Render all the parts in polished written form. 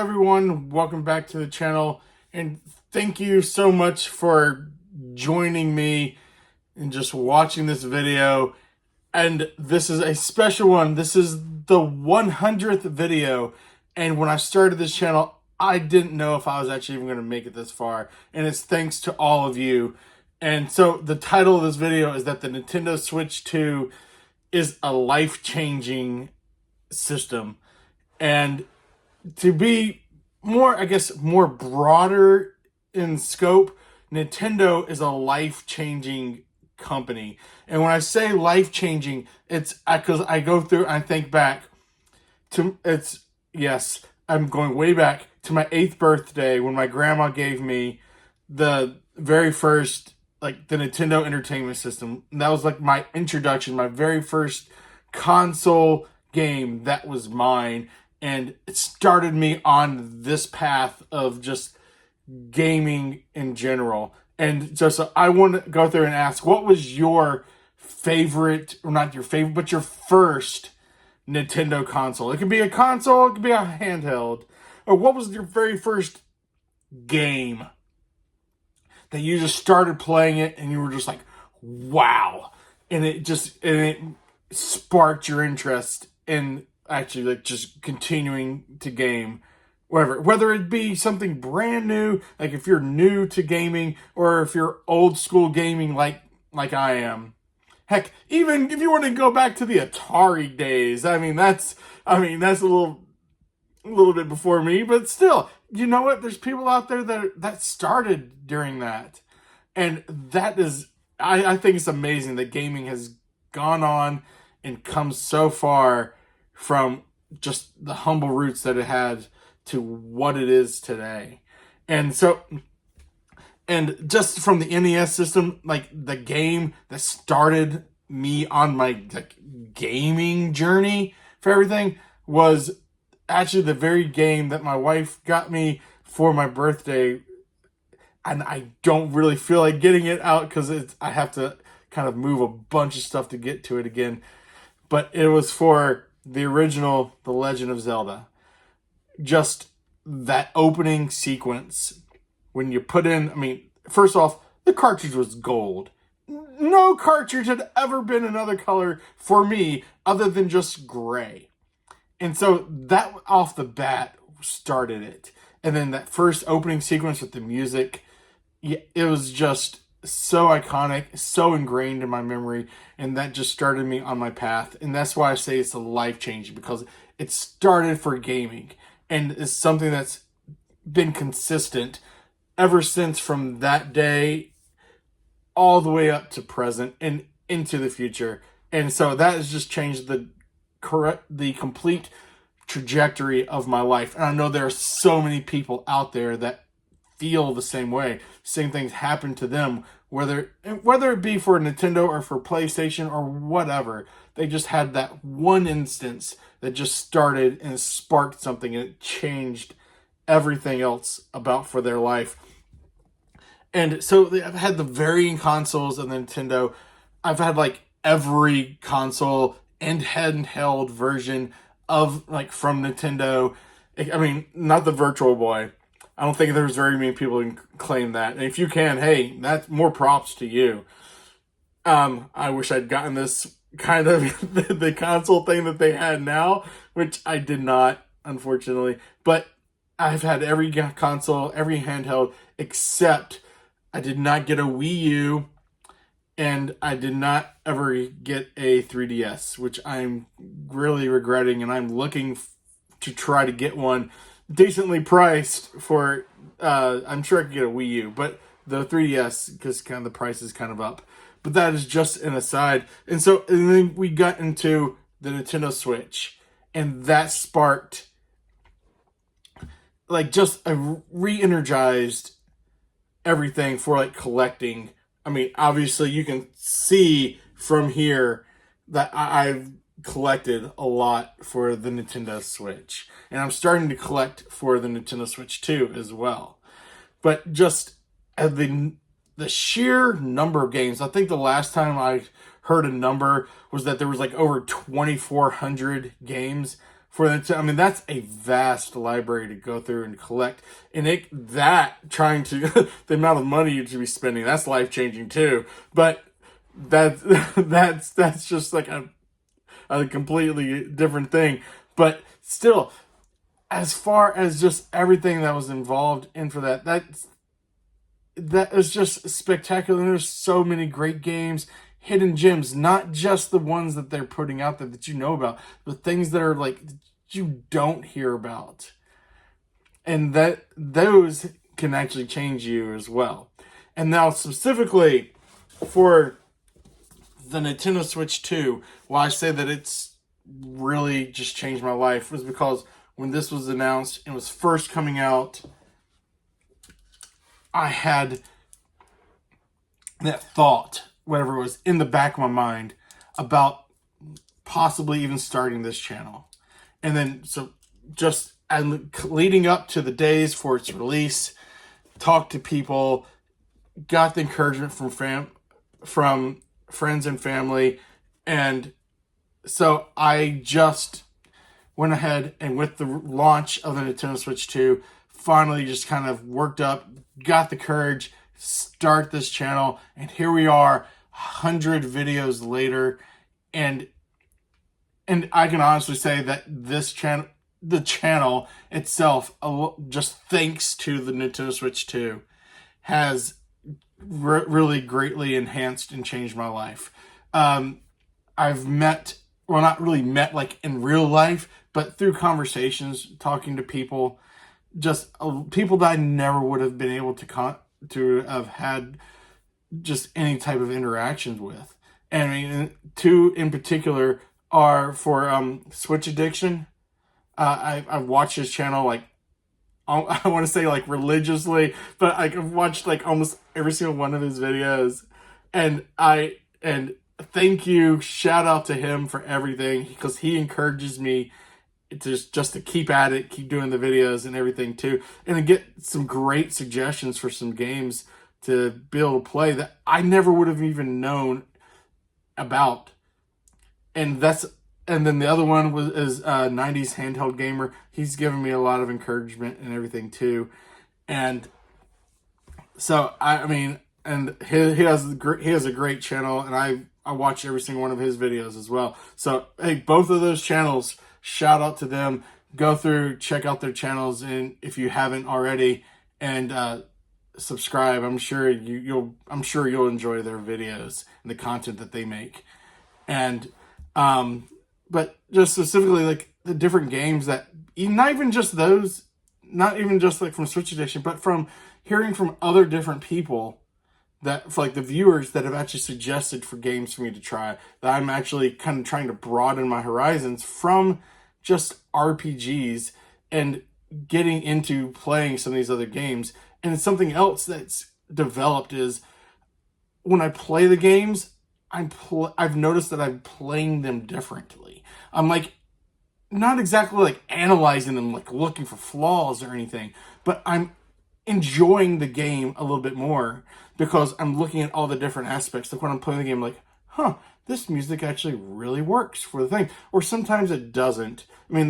everyone, welcome back to the channel, and thank you so much for joining me and just watching this video. And this is a special one. This is the 100th video, and when I started this channel, I didn't know if I was actually even going to make it this far, and it's thanks to all of you. And so the title of this video is that the Nintendo Switch 2 is a life-changing system. And to be more, I guess, more broader in scope, Nintendo is a life-changing company. And when I say life-changing, it's because I go through and I think back to, yes, I'm going way back to my 8th birthday when my grandma gave me the very first, the Nintendo Entertainment System. And that was like my introduction, my very first console game that was mine. And it started me on this path of just gaming in general. And so I want to go through and ask, what was your favorite, or not your favorite, but your first Nintendo console? It could be a console, it could be a handheld. Or what was your very first game that you just started playing it and you were just like, wow. And it sparked your interest in actually just continuing to game, whether it be something brand new, like if you're new to gaming, or if you're old school gaming like I am. Heck, even if you want to go back to the Atari days, that's a little bit before me, but still, you know what? There's people out there that started during that, and that is, I think it's amazing that gaming has gone on and come so far from just the humble roots that it had to what it is today. And so, and just from the NES system, like the game that started me on my gaming journey for everything was actually the very game that my wife got me for my birthday. And I don't really feel like getting it out because I have to kind of move a bunch of stuff to get to it again. But it was for the original The Legend of Zelda. Just that opening sequence when you put in, first off, the cartridge was gold. No cartridge had ever been another color for me other than just gray. And so that off the bat started it. And then that first opening sequence with the music, it was just so iconic, so ingrained in my memory, and that just started me on my path. And that's why I say it's a life-changing, because it started for gaming, and it's something that's been consistent ever since, from that day all the way up to present and into the future. And so that has just changed the complete trajectory of my life. And I know there are so many people out there that feel the same way. Same things happen to them, whether it be for Nintendo or for PlayStation or whatever. They just had that one instance that just started and sparked something, and it changed everything else about for their life. And so I've had the varying consoles of Nintendo. I've had every console and handheld version of from Nintendo. Not the Virtual Boy. I don't think there's very many people who can claim that. And if you can, hey, that's more props to you. I wish I'd gotten this kind of the console thing that they had now, which I did not, unfortunately. But I've had every console, every handheld, except I did not get a Wii U, and I did not ever get a 3DS, which I'm really regretting, and I'm looking to try to get one decently priced for, I'm sure I could get a Wii U, but the 3DS, because kind of the price is kind of up. But that is just an aside. And then we got into the Nintendo Switch, and that sparked just a re-energized everything for collecting. Obviously you can see from here that I've collected a lot for the Nintendo Switch, and I'm starting to collect for the Nintendo Switch 2 as well. But just the sheer number of games, I think the last time I heard a number was that there was over 2,400 games for the, I mean, that's a vast library to go through and collect. And trying to, the amount of money you should be spending, that's life changing too. But that's just like a completely different thing. But still, as far as just everything that was involved in for that is just spectacular. There's so many great games, hidden gems, not just the ones that they're putting out there that you know about, but things that are like that you don't hear about. And that those can actually change you as well. And now specifically for the Nintendo Switch 2, why I say that it's really just changed my life was because when this was announced and was first coming out, I had that thought, whatever it was, in the back of my mind about possibly even starting this channel. And then, so just leading up to the days for its release, talked to people, got the encouragement from friends and family, and so I just went ahead and with the launch of the Nintendo Switch 2, finally just kind of worked up, got the courage, start this channel, and here we are, 100 videos later, and I can honestly say that this channel, the channel itself, just thanks to the Nintendo Switch 2, has really greatly enhanced and changed my life. I've met, well, not really met like in real life, but through conversations, talking to people, just people that I never would have been able to have had just any type of interactions with. And I mean, two in particular are for Switch Addiction. I've watched his channel like, I want to say like religiously, but I've watched like almost every single one of his videos, and thank you, shout out to him for everything, because he encourages me to just to keep at it, keep doing the videos and everything too, and to get some great suggestions for some games to be able to play that I never would have even known about. And then the other one is 90s Handheld Gamer. He's given me a lot of encouragement and everything too. And so I mean, and he has a great channel, and I watch every single one of his videos as well. So hey, both of those channels, shout out to them. Go through, check out their channels, and if you haven't already, and subscribe. I'm sure you'll enjoy their videos and the content that they make. And but just specifically like the different games that, not even just those, not even just like from Switch Addiction, but from hearing from other different people, that for like the viewers that have actually suggested for games for me to try, that I'm actually kind of trying to broaden my horizons from just RPGs and getting into playing some of these other games. And something else that's developed is when I play the games, I've noticed that I'm playing them differently. I'm like, not exactly like analyzing them, like looking for flaws or anything, but I'm enjoying the game a little bit more because I'm looking at all the different aspects. Like when I'm playing the game, like, huh, this music actually really works for the thing. Or sometimes it doesn't. I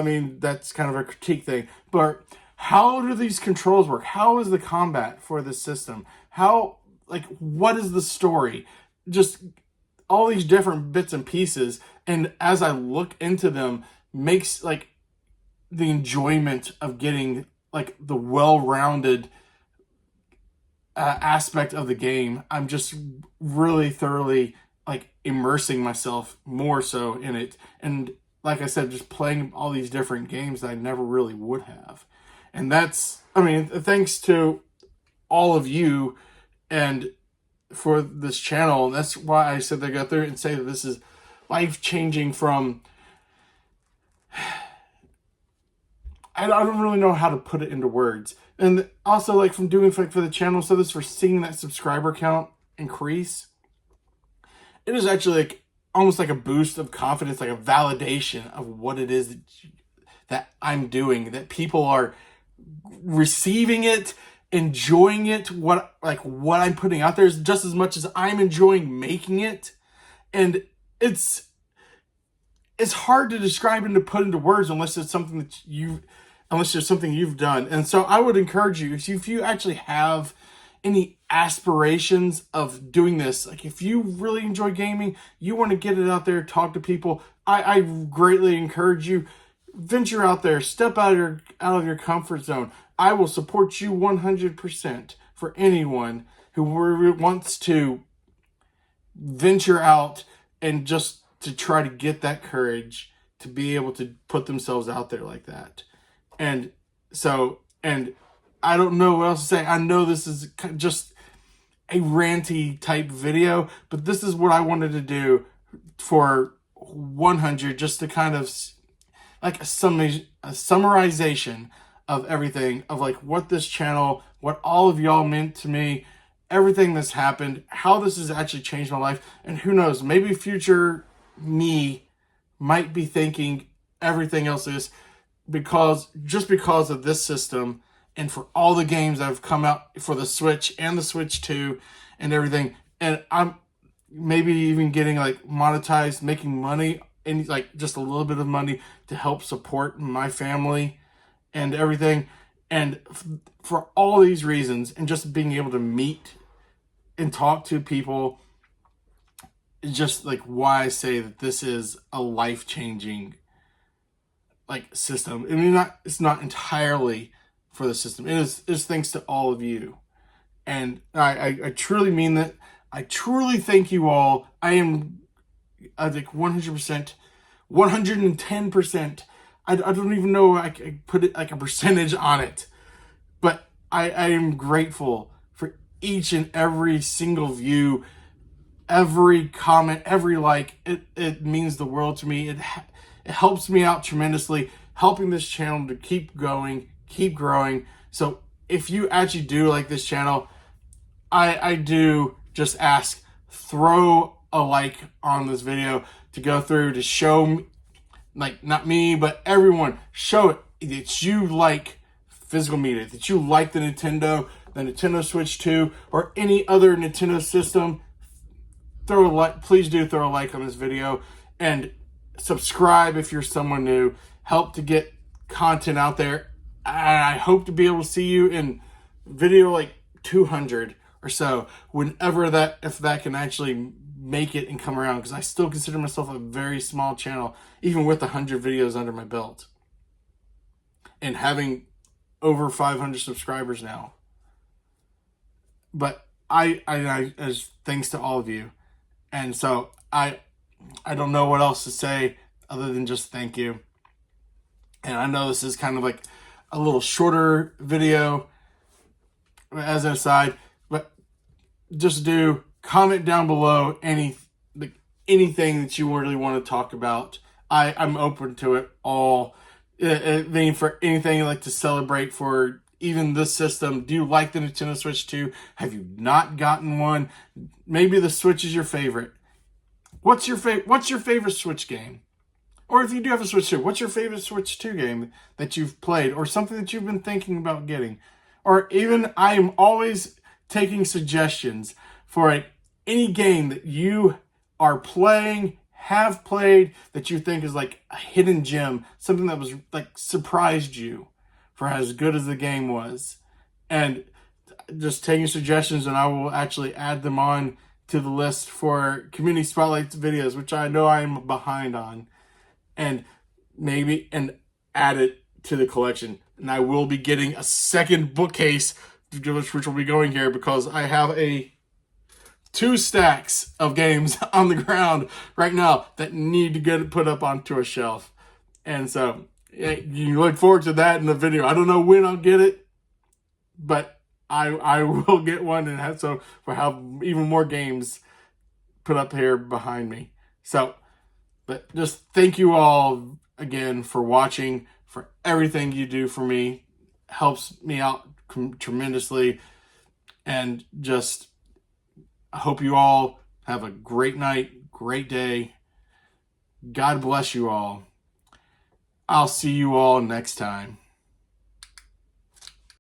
mean, that's kind of a critique thing. But how do these controls work? How is the combat for this system? What is the story? Just all these different bits and pieces. And as I look into them, makes like the enjoyment of getting like the well-rounded aspect of the game. I'm just really thoroughly like immersing myself more so in it. And like I said, just playing all these different games that I never really would have. And that's, I mean, thanks to all of you and for this channel. That's why I said they go through and say that this is life-changing from, I don't really know how to put it into words. And also like from doing for the channel, so this for seeing that subscriber count increase, it is actually like almost like a boost of confidence, like a validation of what it is that I'm doing, that people are receiving it, enjoying it, what I'm putting out there is just as much as I'm enjoying making it. And it's it's hard to describe and to put into words unless it's something that unless there's something you've done. And so I would encourage you, if you actually have any aspirations of doing this, like if you really enjoy gaming, you want to get it out there, talk to people, I greatly encourage you, venture out there, step out of your comfort zone. I will support you 100% for anyone who wants to venture out and just to try to get that courage to be able to put themselves out there like that. And so, and I don't know what else to say. I know this is just a ranty type video, but this is what I wanted to do for 100, just to kind of like a summarization of everything, of like what this channel, what all of y'all meant to me, everything that's happened, how this has actually changed my life. And who knows, maybe future me might be thinking everything else is because of this system, and for all the games that have come out for the Switch and the Switch 2 and everything. And I'm maybe even getting like monetized, making money, and like just a little bit of money to help support my family and everything. And for all these reasons, and just being able to meet and talk to people, is just like why I say that this is a life-changing like system. I mean, it's not entirely for the system. It is thanks to all of you. And I truly mean that. I truly thank you all. I think 100%, 110%. I don't even know I put it like a percentage on it. But I am grateful for each and every single view, every comment, every like. It means the world to me. It helps me out tremendously, helping this channel to keep going, keep growing. So if you actually do like this channel, I do just ask, throw a like on this video to go through to show me, like not me, but everyone, show it that you like physical media, that you like the Nintendo Switch 2, or any other Nintendo system. Throw a like, please do throw a like on this video, and subscribe if you're someone new. Help to get content out there. I hope to be able to see you in video like 200 or so, whenever if that can actually make it and come around, because I still consider myself a very small channel, even with 100 videos under my belt and having over 500 subscribers now. But I as thanks to all of you. And so I don't know what else to say other than just thank you. And I know this is kind of like a little shorter video as an aside, but just comment down below anything that you really want to talk about. I'm open to it all. For anything you like to celebrate for even this system. Do you like the Nintendo Switch 2? Have you not gotten one? Maybe the Switch is your favorite. What's your favorite Switch game? Or if you do have a Switch 2, what's your favorite Switch 2 game that you've played, or something that you've been thinking about getting? Or even, I am always taking suggestions for any game that you are playing, have played, that you think is like a hidden gem, something that was like surprised you for as good as the game was. And just taking suggestions, and I will actually add them on to the list for Community Spotlights videos, which I know I am behind on, and add it to the collection. And I will be getting a second bookcase, which will be going here, because I have 2 stacks of games on the ground right now that need to get put up onto a shelf. And so you look forward to that in the video. I don't know when I'll get it, but I will get one, and we'll have even more games put up here behind me. So, but just thank you all again for watching, for everything you do for me. Helps me out tremendously. And just, I hope you all have a great night, great day. God bless you all. I'll see you all next time.